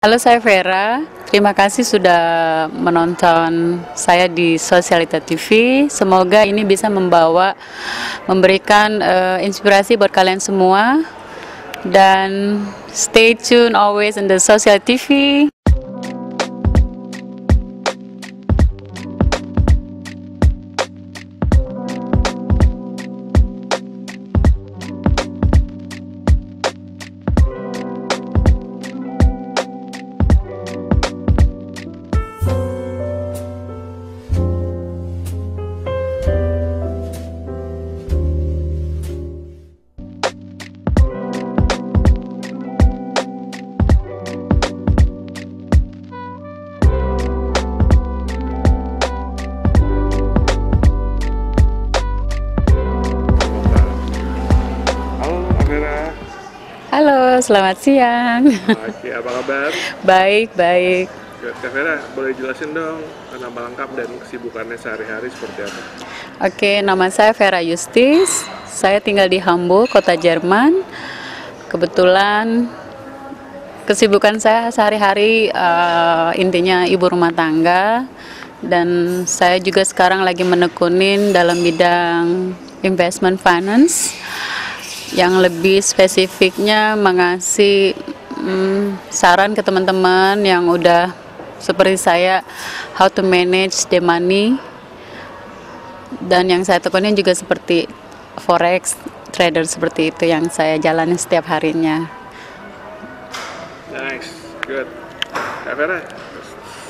Halo, saya Vera. Terima kasih sudah menonton saya di Sosialita TV. Semoga ini bisa memberikan inspirasi buat kalian semua. Dan stay tune always in the Sosialita TV. Halo, selamat siang. Oke, apa kabar? Baik, baik. Kak Vera, boleh jelasin dong nama lengkap dan kesibukannya sehari-hari seperti apa? Oke, nama saya Vera Justis. Saya tinggal di Hamburg, kota Jerman. Kebetulan kesibukan saya sehari-hari intinya ibu rumah tangga. Dan saya juga sekarang lagi menekunin dalam bidang investment finance, yang lebih spesifiknya mengasih saran ke teman-teman yang udah seperti saya, how to manage the money. Dan yang saya tekunin juga seperti forex trader, seperti itu yang saya jalani setiap harinya. Nice, good. Kak Vera,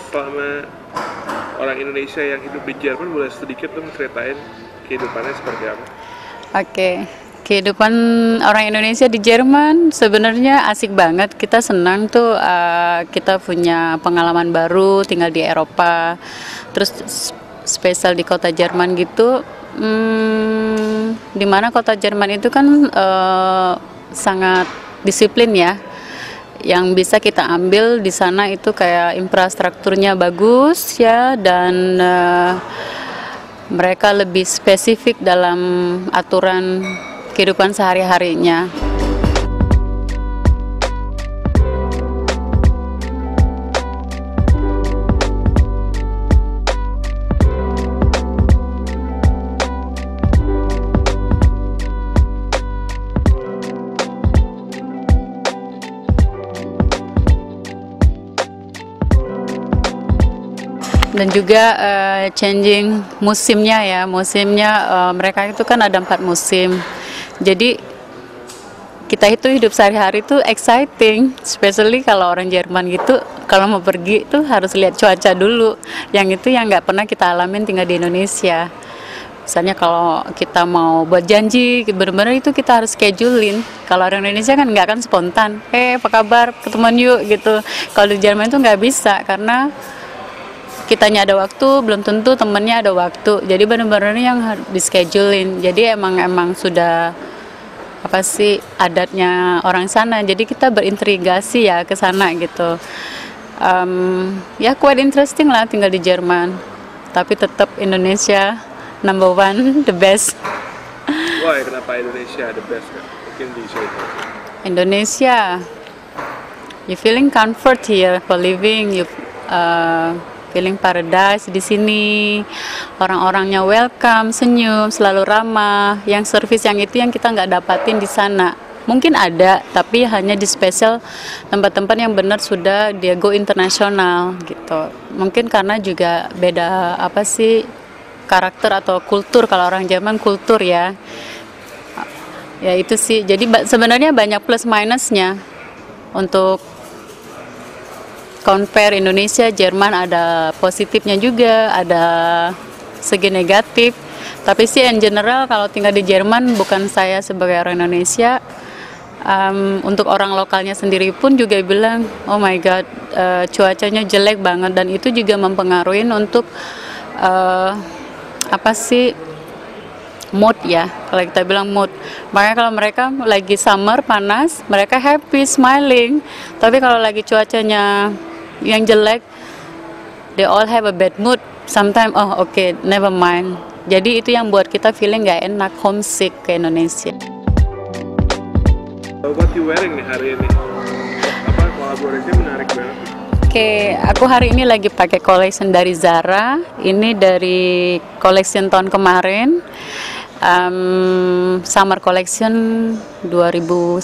selama orang Indonesia yang hidup di Jerman, boleh sedikit dong ceritain kehidupannya seperti apa? Oke. Kehidupan orang Indonesia di Jerman sebenarnya asik banget. Kita senang tuh kita punya pengalaman baru tinggal di Eropa. Terus spesial di kota Jerman gitu. Dimana kota Jerman itu kan sangat disiplin ya. Yang bisa kita ambil di sana itu kayak infrastrukturnya bagus ya, dan mereka lebih spesifik dalam aturan kehidupan sehari-harinya. Dan juga changing musimnya ya, mereka itu kan ada 4 musim. Jadi kita itu hidup sehari-hari itu exciting, especially kalau orang Jerman gitu, kalau mau pergi tuh harus lihat cuaca dulu. Yang itu yang nggak pernah kita alamin tinggal di Indonesia. Misalnya kalau kita mau buat janji, benar-benar itu kita harus schedulein. Kalau orang Indonesia kan nggak akan spontan, apa kabar, ketemuan yuk gitu. Kalau di Jerman itu nggak bisa, karena kitanya ada waktu, belum tentu temennya ada waktu. Jadi benar-benar yang di schedulein. Jadi emang sudah apa sih adatnya orang sana. Jadi kita berintegrasi ya ke sana gitu. Ya quite interesting lah tinggal di Jerman. Tapi tetap Indonesia number one, the best. Why, kenapa Indonesia the best, Kak? Mungkin bisa itu. Indonesia, you feeling comfort here for living, you feeling paradise di sini. Orang-orangnya welcome, senyum, selalu ramah. Yang service yang itu yang kita nggak dapatin di sana. Mungkin ada, tapi hanya di spesial tempat-tempat yang benar sudah dia go internasional gitu. Mungkin karena juga beda apa sih karakter atau kultur. Kalau orang Jerman kultur ya. Ya itu sih. Jadi sebenarnya banyak plus minusnya untuk compare Indonesia, Jerman, ada positifnya juga, ada segi negatif. Tapi sih in general kalau tinggal di Jerman, bukan saya sebagai orang Indonesia, untuk orang lokalnya sendiri pun juga bilang, oh my god, cuacanya jelek banget, dan itu juga mempengaruhi untuk apa sih mood ya, kalau kita bilang mood. Makanya kalau mereka lagi summer panas, mereka happy, smiling. Tapi kalau lagi cuacanya yang jelek, they all have a bad mood. Sometimes, oh okay, never mind. Jadi itu yang buat kita feeling nggak enak, homesick ke Indonesia. What you wearing nih hari ini? Apa kolaborasinya menarik banget. Oke, aku hari ini lagi pakai collection dari Zara. Ini dari collection tahun kemarin, summer collection 2019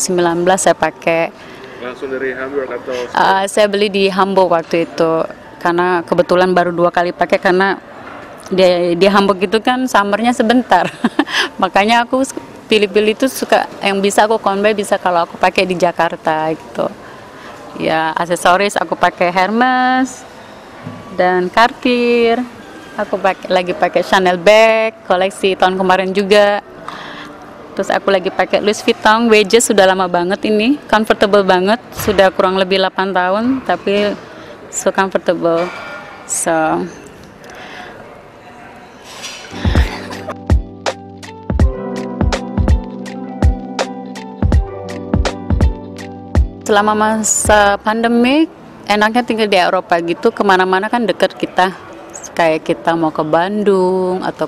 saya pakai. Langsung dari Hamburg atau? Saya beli di Hamburg waktu itu, karena kebetulan baru 2 kali pakai karena di Hamburg itu kan summernya sebentar. Makanya aku pilih-pilih itu suka yang bisa aku convey bisa kalau aku pakai di Jakarta gitu. Ya, aksesoris aku pakai Hermes dan Cartier. Aku lagi pakai Chanel bag koleksi tahun kemarin juga. Terus aku lagi pakai Louis Vuitton wedges, sudah lama banget ini, comfortable banget, sudah kurang lebih 8 tahun tapi so comfortable. So selama masa pandemik enaknya tinggal di Eropa gitu, kemana-mana kan deket kita, kayak kita mau ke Bandung atau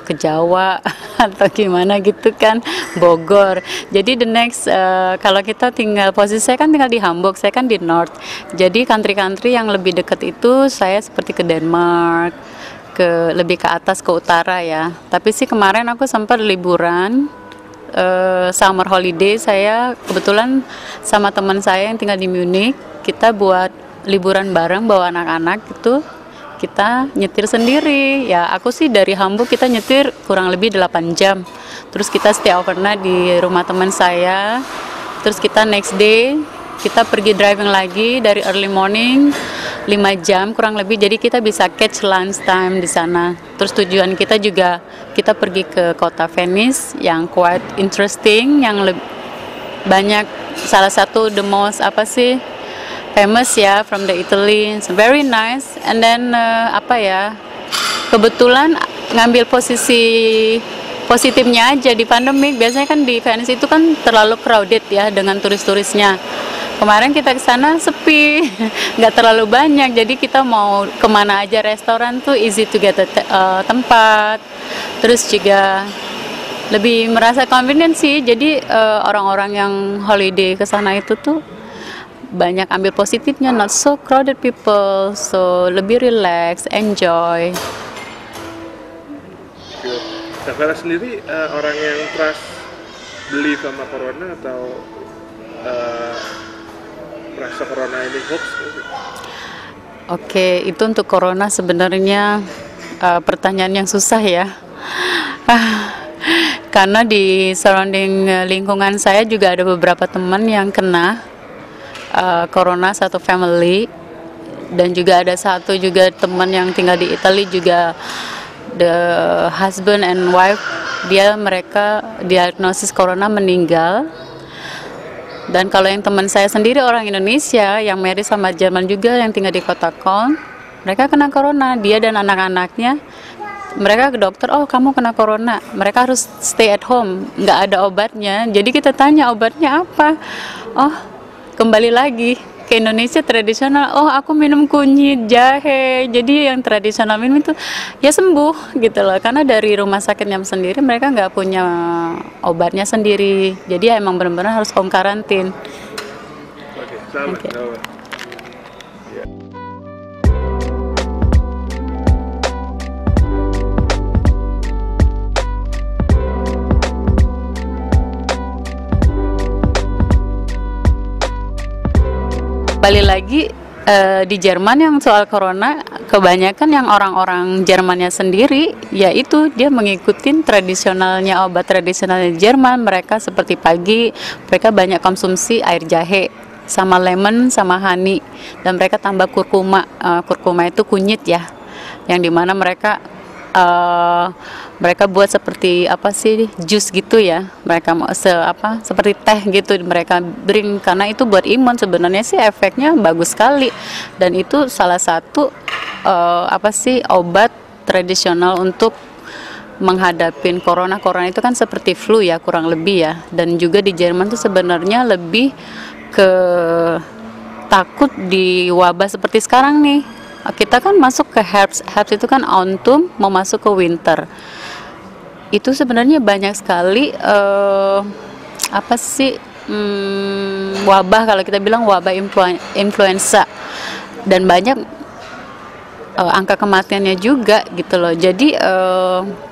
ke Jawa atau gimana gitu kan, Bogor. Jadi the next kalau kita tinggal, posisi saya kan tinggal di Hamburg, saya kan di North, jadi country-country yang lebih deket itu saya seperti ke Denmark, lebih ke atas ke utara ya. Tapi sih kemarin aku sempat liburan summer holiday, saya kebetulan sama teman saya yang tinggal di Munich, kita buat liburan bareng bawa anak-anak itu, kita nyetir sendiri ya. Aku sih dari Hamburg kita nyetir kurang lebih 8 jam, terus kita stay overnight di rumah teman saya, terus kita next day kita pergi driving lagi dari early morning 5 jam kurang lebih, jadi kita bisa catch lunch time di sana. Terus tujuan kita juga kita pergi ke kota Venice yang quite interesting, yang banyak, salah satu the most famous ya from the Italy. It's very nice. And then kebetulan ngambil posisi positifnya aja di pandemi. Biasanya kan di Venice itu kan terlalu crowded ya dengan turis-turisnya. Kemarin kita ke sana sepi, nggak terlalu banyak, jadi kita mau kemana aja restoran tuh easy to get tempat, terus juga lebih merasa convenient sih. Jadi orang-orang yang holiday ke sana itu tuh banyak ambil positifnya, not so crowded people, so lebih relax, enjoy. Nah, Vera sendiri orang yang trust beli sama corona atau merasa corona ini hoax? Oke, itu untuk corona sebenarnya pertanyaan yang susah ya. Karena di surrounding lingkungan saya juga ada beberapa teman yang kena corona, satu family, dan juga ada satu juga teman yang tinggal di Italia juga, the husband and wife mereka diagnosis corona, meninggal. Dan kalau yang teman saya sendiri orang Indonesia yang married sama Jerman juga yang tinggal di kota Köln, mereka kena corona, dia dan anak-anaknya. Mereka ke dokter, oh kamu kena corona, mereka harus stay at home, nggak ada obatnya. Jadi kita tanya obatnya apa, oh kembali lagi ke Indonesia tradisional, oh aku minum kunyit, jahe, jadi yang tradisional minum itu ya sembuh gitu loh. Karena dari rumah sakitnya sendiri mereka nggak punya obatnya sendiri, jadi emang benar-benar harus home karantin. Oke, sama. Okay. Ya. Balik lagi di Jerman yang soal corona, kebanyakan yang orang-orang Jermannya sendiri yaitu dia mengikuti tradisionalnya, obat tradisionalnya Jerman. Mereka seperti pagi mereka banyak konsumsi air jahe sama lemon sama honey, dan mereka tambah kurkuma. Kurkuma itu kunyit ya, yang dimana mereka buat seperti jus gitu ya, mereka mau seperti teh gitu mereka drink, karena itu buat imun. Sebenarnya sih efeknya bagus sekali, dan itu salah satu obat tradisional untuk menghadapi corona itu kan seperti flu ya kurang lebih ya. Dan juga di Jerman tuh sebenarnya lebih ke takut di wabah seperti sekarang nih. Kita kan masuk ke herbs itu kan autumn mau masuk ke winter. Itu sebenarnya banyak sekali wabah, kalau kita bilang wabah influenza, dan banyak angka kematiannya juga gitu loh. Jadi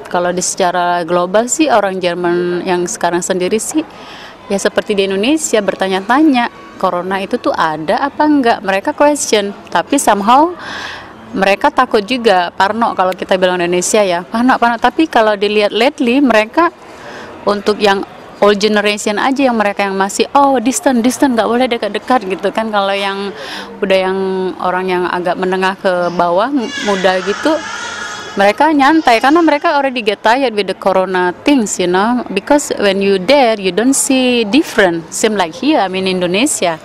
kalau di secara global sih orang Jerman yang sekarang sendiri sih ya seperti di Indonesia bertanya-tanya corona itu tuh ada apa enggak, mereka question, tapi somehow mereka takut juga, parno kalau kita bilang Indonesia ya, parno. Tapi kalau dilihat lately mereka untuk yang old generation aja, yang mereka yang masih distant nggak boleh dekat-dekat gitu kan. Kalau yang udah yang orang yang agak menengah ke bawah muda gitu, mereka nyantai karena mereka already get tired with the corona things, you know, because when you there you don't see different, same like here, I mean Indonesia.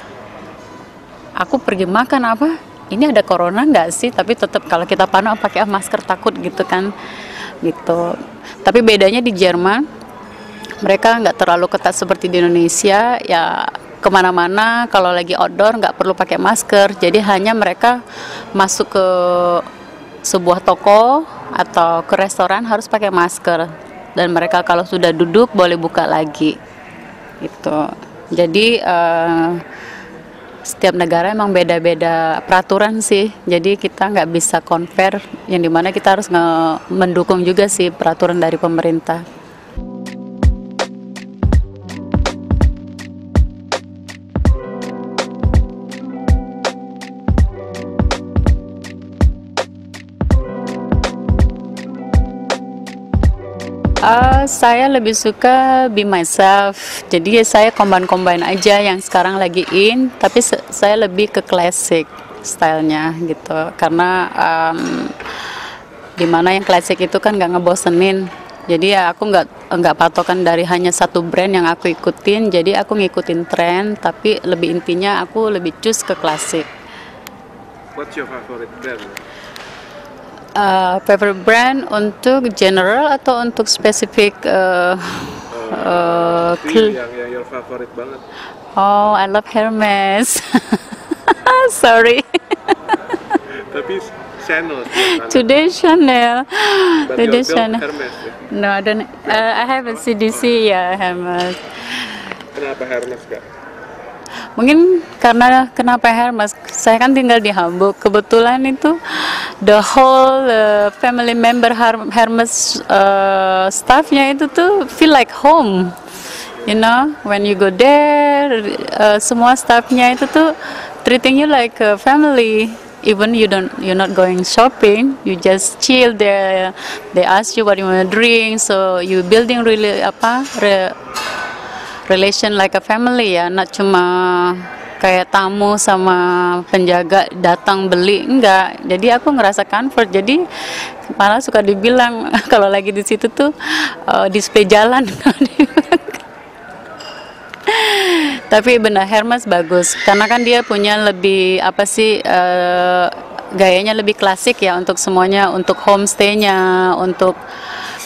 Aku pergi makan apa, ini ada corona nggak sih, tapi tetap kalau kita panas pakai masker, takut gitu kan gitu. Tapi bedanya di Jerman, mereka nggak terlalu ketat seperti di Indonesia ya. Kemana-mana kalau lagi outdoor nggak perlu pakai masker, jadi hanya mereka masuk ke sebuah toko atau ke restoran harus pakai masker, dan mereka kalau sudah duduk boleh buka lagi gitu. Jadi setiap negara emang beda-beda peraturan sih, jadi kita nggak bisa compare, yang dimana kita harus mendukung juga sih peraturan dari pemerintah. Saya lebih suka be myself, jadi saya combine aja yang sekarang lagi in, tapi saya lebih ke classic stylenya gitu, karena dimana yang classic itu kan nggak ngebosenin, jadi ya aku nggak patokan dari hanya satu brand yang aku ikutin, jadi aku ngikutin tren, tapi lebih intinya aku lebih choose ke classic. What's your favorite brand? Favorite brand untuk general atau untuk spesifik? Yang your favorite banget. Oh, I love Hermes. Sorry. Tapi Chanel. Today Chanel. But Today your Chanel. Hermes ya? No, I don't. I have a CDC ya, Hermes. Kenapa Hermes kak? Mungkin karena kenapa Hermes? Saya kan tinggal di Hamburg. Kebetulan itu the whole family member Hermes staffnya itu tuh feel like home. You know, when you go there, semua staffnya itu tuh treating you like a family. Even you're not going shopping, you just chill there. They ask you what you want to drink, so you building really relation like a family ya, not cuma kayak tamu sama penjaga datang beli, enggak. Jadi aku ngerasa comfort, jadi malah suka dibilang kalau lagi di situ tuh display jalan. Tapi benar Hermes bagus karena kan dia punya lebih gayanya lebih klasik ya untuk semuanya, untuk homestay-nya, untuk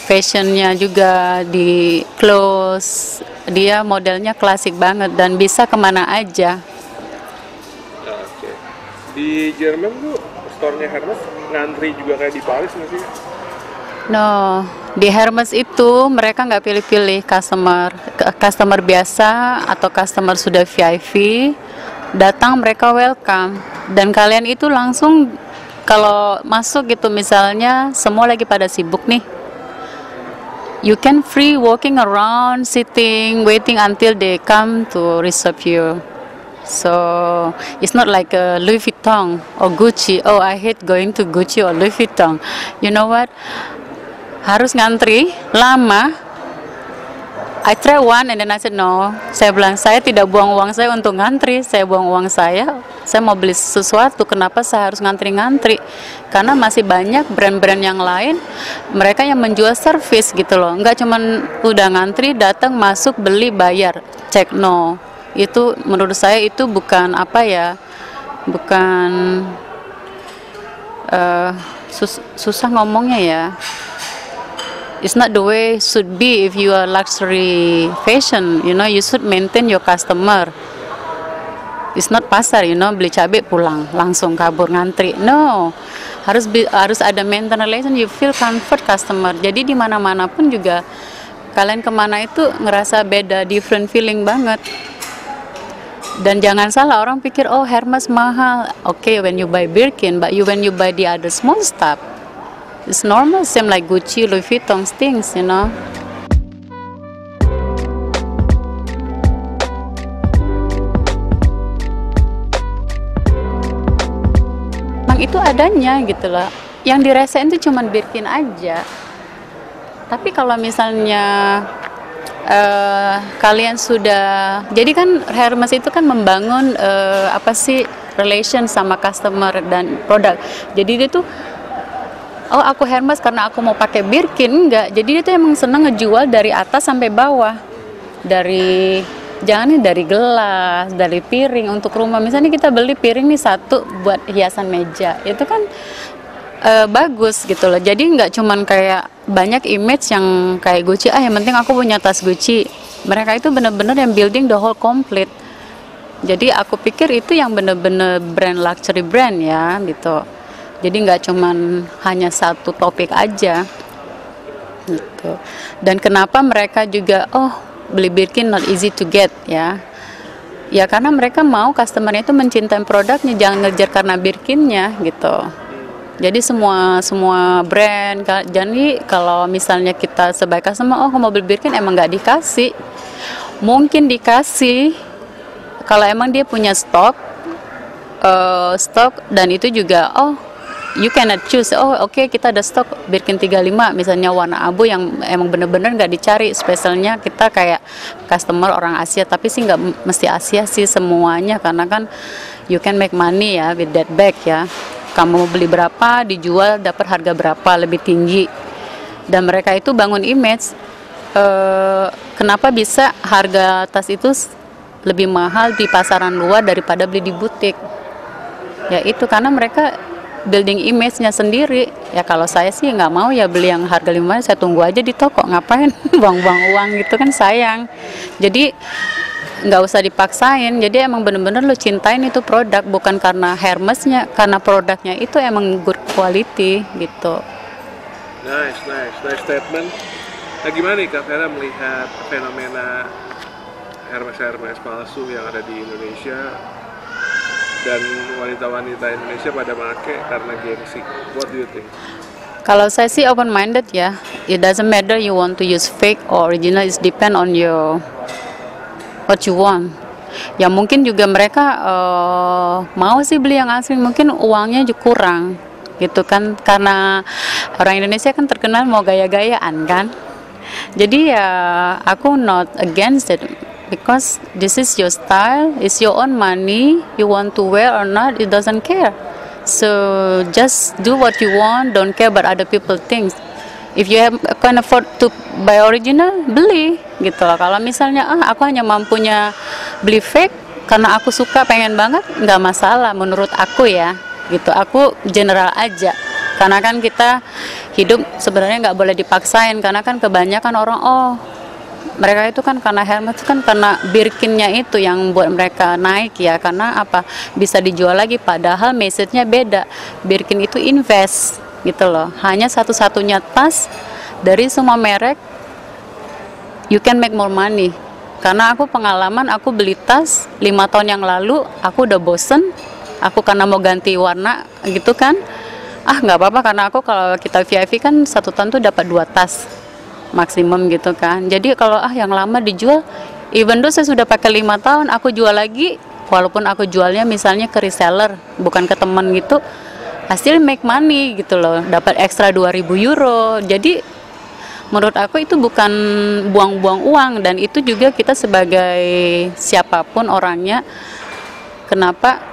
fashionnya juga, di clothes dia modelnya klasik banget dan bisa kemana aja. Oke. Di Jerman tuh store-nya Hermes ngantri juga kayak di Paris nggak sih? No, di Hermes itu mereka nggak pilih-pilih customer biasa atau customer sudah VIP, datang mereka welcome, dan kalian itu langsung kalau masuk gitu, misalnya semua lagi pada sibuk nih, you can free walking around, sitting, waiting until they come to receive you. So it's not like Louis Vuitton or Gucci. Oh, I hate going to Gucci or Louis Vuitton. You know what? Harus ngantri lama. I try one and then I said no. Saya bilang saya tidak buang uang saya untuk ngantri. Saya buang uang saya mau beli sesuatu. Kenapa saya harus ngantri-ngantri? Karena masih banyak brand-brand yang lain, mereka yang menjual service gitu loh. Nggak cuman udah ngantri, datang, masuk, beli, bayar, cek, no. Itu menurut saya itu bukan bukan susah ngomongnya ya. It's not the way should be if you are luxury fashion, you know, you should maintain your customer. It's not pasar, you know, beli cabai pulang, langsung kabur ngantri. No, harus ada maintain relation, you feel comfort customer. Jadi di mana-mana pun juga kalian kemana itu ngerasa beda, different feeling banget. Dan jangan salah, orang pikir oh Hermes mahal. Okay, when you buy Birkin, but when you buy the other small stuff, it's normal, same like Gucci, Louis Vuitton things, you know. Emang itu adanya gitu loh. Yang dirasain itu cuman Birkin aja. Tapi kalau misalnya kalian sudah, jadi kan Hermes itu kan membangun apa sih, relation sama customer dan produk. Jadi dia tuh, oh aku Hermes karena aku mau pakai Birkin, enggak. Jadi dia tuh emang seneng ngejual dari atas sampai bawah, dari jangan dari gelas, dari piring untuk rumah. Misalnya kita beli piring nih satu buat hiasan meja, itu kan bagus gitu loh. Jadi nggak cuman kayak banyak image yang kayak Gucci, yang penting aku punya tas Gucci. Mereka itu bener-bener yang building the whole complete. Jadi aku pikir itu yang bener-bener brand luxury brand ya gitu. Jadi nggak cuman hanya satu topik aja gitu. Dan kenapa mereka juga beli Birkin not easy to get ya karena mereka mau customernya itu mencintai produknya, jangan ngejar karena Birkinnya gitu. Jadi semua brand, jadi kalau misalnya kita sebagai customer, aku mau beli Birkin, emang nggak dikasih. Mungkin dikasih kalau emang dia punya stok dan itu juga you cannot choose. Oke, kita ada stok Birkin 35 misalnya warna abu yang emang bener-bener nggak dicari. Spesialnya kita kayak customer orang Asia, tapi sih nggak mesti Asia sih semuanya, karena kan you can make money ya with that bag ya. Kamu mau beli berapa, dijual dapat harga berapa lebih tinggi. Dan mereka itu bangun image. Kenapa bisa harga tas itu lebih mahal di pasaran luar daripada beli di butik? Ya itu karena mereka building image-nya sendiri. Ya kalau saya sih nggak mau ya beli yang harga 5, saya tunggu aja di toko, ngapain buang-buang uang gitu kan, sayang. Jadi nggak usah dipaksain. Jadi emang bener-bener lo cintain itu produk, bukan karena Hermesnya, karena produknya itu emang good quality gitu. Nice statement. Nah gimana nih Kak Vera melihat fenomena Hermes palsu yang ada di Indonesia dan wanita-wanita Indonesia pada make karena gengsi? What do you think? Kalau saya sih open minded ya. It doesn't matter you want to use fake or original, it depend on your what you want. Ya mungkin juga mereka mau sih beli yang asli, mungkin uangnya juga kurang gitu kan, karena orang Indonesia kan terkenal mau gaya-gayaan kan. Jadi ya aku not against it, because this is your style, it's your own money, you want to wear or not, it doesn't care. So just do what you want, don't care about other people things. If you can afford to buy original, beli gitu loh. Kalau misalnya aku hanya mampunya beli fake karena aku suka, pengen banget, nggak masalah menurut aku ya gitu. Aku general aja, karena kan kita hidup sebenarnya nggak boleh dipaksain, karena kan kebanyakan orang mereka itu kan karena Hermes kan karena Birkinnya itu yang buat mereka naik ya, karena apa, bisa dijual lagi, padahal message-nya beda. Birkin itu invest gitu loh, hanya satu-satunya tas dari semua merek you can make more money. Karena aku pengalaman, aku beli tas 5 tahun yang lalu, aku udah bosen, aku karena mau ganti warna gitu kan, nggak apa-apa, karena aku kalau kita VIP kan 1 tahun tuh dapat 2 tas maksimum gitu kan. Jadi kalau yang lama dijual, even though saya sudah pakai 5 tahun, aku jual lagi, walaupun aku jualnya misalnya ke reseller, bukan ke teman gitu, hasil make money gitu loh, dapat ekstra 2.000 euro. Jadi menurut aku itu bukan buang-buang uang, dan itu juga kita sebagai siapapun orangnya, kenapa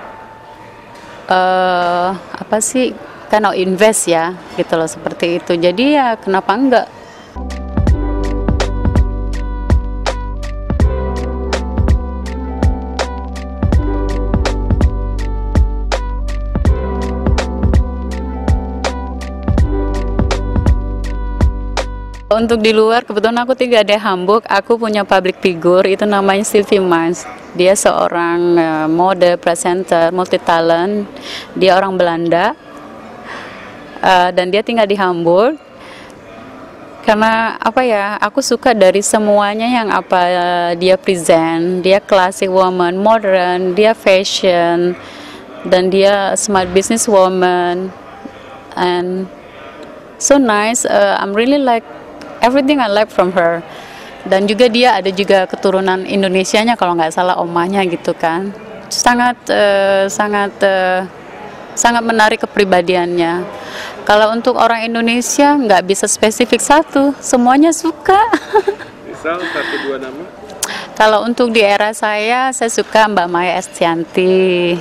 apa sih, kind of invest ya gitu loh, seperti itu. Jadi ya kenapa enggak. Untuk di luar, kebetulan aku tinggal di Hamburg, aku punya public figure, itu namanya Sylvie Mans. Dia seorang mode presenter, multi talent, dia orang Belanda, dan dia tinggal di Hamburg. Karena apa ya, aku suka dari semuanya yang apa dia present, dia classic woman, modern, dia fashion, dan dia smart business woman, and so nice. I'm really like everything I like from her. Dan juga dia ada juga keturunan Indonesianya kalau nggak salah, omahnya gitu kan. Sangat menarik kepribadiannya. Kalau untuk orang Indonesia nggak bisa spesifik satu, semuanya suka. Misal 1-2 nama? Kalau untuk di era saya suka Mbak Maya Estianty,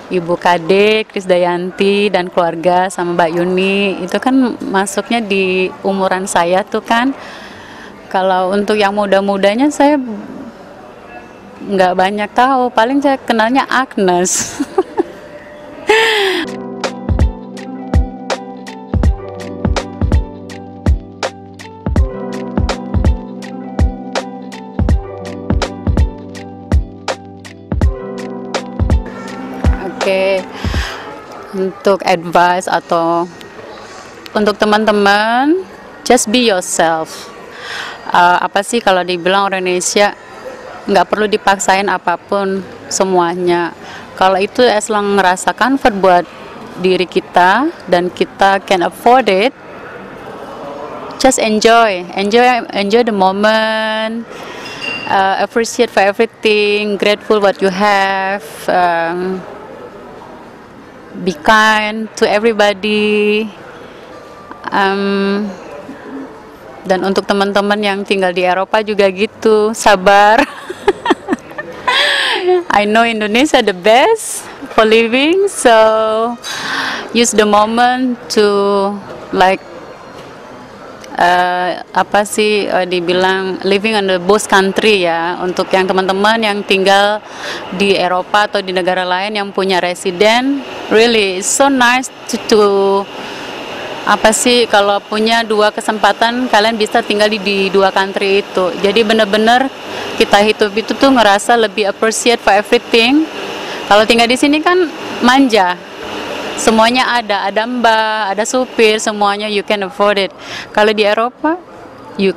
Ibu Kade, Krisdayanti dan keluarga, sama Mbak Yuni. Itu kan masuknya di umuran saya tuh kan. Kalau untuk yang muda-mudanya saya nggak banyak tahu, paling saya kenalnya Agnes. Oke, untuk advice atau untuk teman-teman, just be yourself. Apa sih kalau dibilang orang Indonesia nggak perlu dipaksain apapun semuanya. Kalau itu as long ngerasa comfort buat diri kita dan kita can afford it, just enjoy the moment, appreciate for everything, grateful what you have, be kind to everybody. Dan untuk teman-teman yang tinggal di Eropa juga gitu, sabar. I know Indonesia the best for living, so use the moment to like dibilang living in the both country ya. Untuk yang teman-teman yang tinggal di Eropa atau di negara lain yang punya residen, really it's so nice to kalau punya dua kesempatan kalian bisa tinggal di dua country itu. Jadi benar-benar kita hidup itu tuh ngerasa lebih appreciate for everything. Kalau tinggal di sini kan manja, semuanya ada mbak, ada supir, semuanya you can afford it. Kalau di Eropa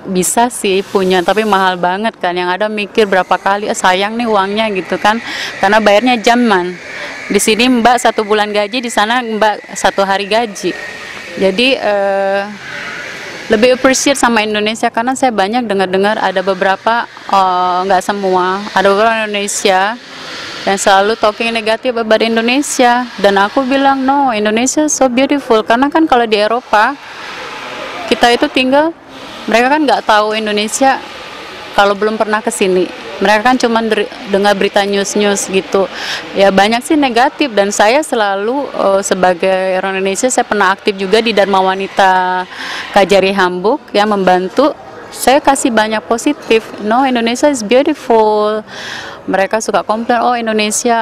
bisa sih punya, tapi mahal banget kan. Yang ada mikir berapa kali, sayang nih uangnya gitu kan, karena bayarnya jaman. Di sini mbak 1 bulan gaji, di sana mbak 1 hari gaji. Jadi lebih appreciate sama Indonesia, karena saya banyak dengar ada beberapa, nggak semua, ada beberapa Indonesia yang selalu talking negatif about Indonesia, dan aku bilang no, Indonesia so beautiful. Karena kan kalau di Eropa kita itu tinggal, mereka kan nggak tahu Indonesia kalau belum pernah ke sini. Mereka kan cuma dengar berita news gitu. Ya banyak sih negatif, dan saya selalu sebagai orang Indonesia, saya pernah aktif juga di Dharma Wanita Kajari Hamburg yang membantu. Saya kasih banyak positif. No, Indonesia is beautiful. Mereka suka komplain, oh Indonesia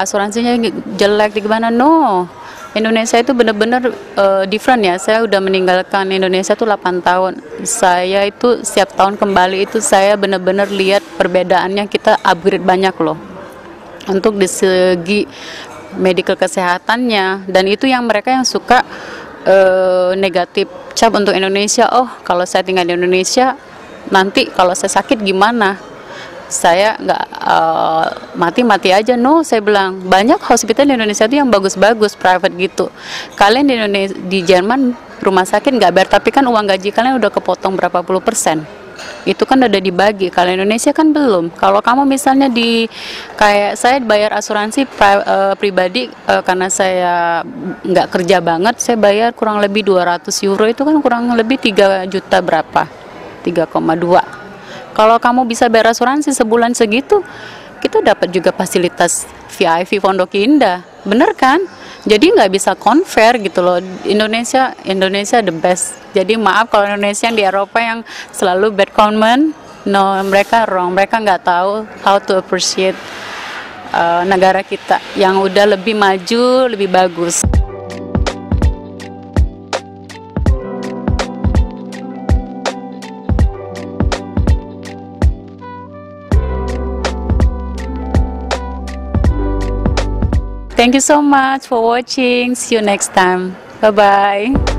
asuransinya jelek di gimana. No, Indonesia itu benar-benar different ya. Saya udah meninggalkan Indonesia tuh 8 tahun. Saya itu setiap tahun kembali itu saya benar-benar lihat perbedaannya, kita upgrade banyak loh. Untuk di segi medical kesehatannya, dan itu yang mereka yang suka negatif cap untuk Indonesia. Oh, kalau saya tinggal di Indonesia, nanti kalau saya sakit gimana? Saya nggak mati-mati aja. No, saya bilang banyak hospital di Indonesia itu yang bagus-bagus private gitu. Kalian di Jerman rumah sakit nggak bayar, tapi kan uang gaji kalian udah kepotong berapa puluh %. Itu kan udah dibagi. Kalau Indonesia kan belum. Kalau kamu misalnya kayak saya bayar asuransi pribadi, karena saya nggak kerja banget, saya bayar kurang lebih 200 euro, itu kan kurang lebih 3 juta berapa, 3,2. Kalau kamu bisa bayar asuransi sebulan segitu, kita dapat juga fasilitas VIP Pondok Indah, bener kan? Jadi nggak bisa compare gitu loh. Indonesia the best. Jadi maaf kalau Indonesia yang di Eropa yang selalu bad comment, no, mereka wrong. Mereka nggak tahu how to appreciate negara kita yang udah lebih maju, lebih bagus. Thank you so much for watching. See you next time. Bye-bye.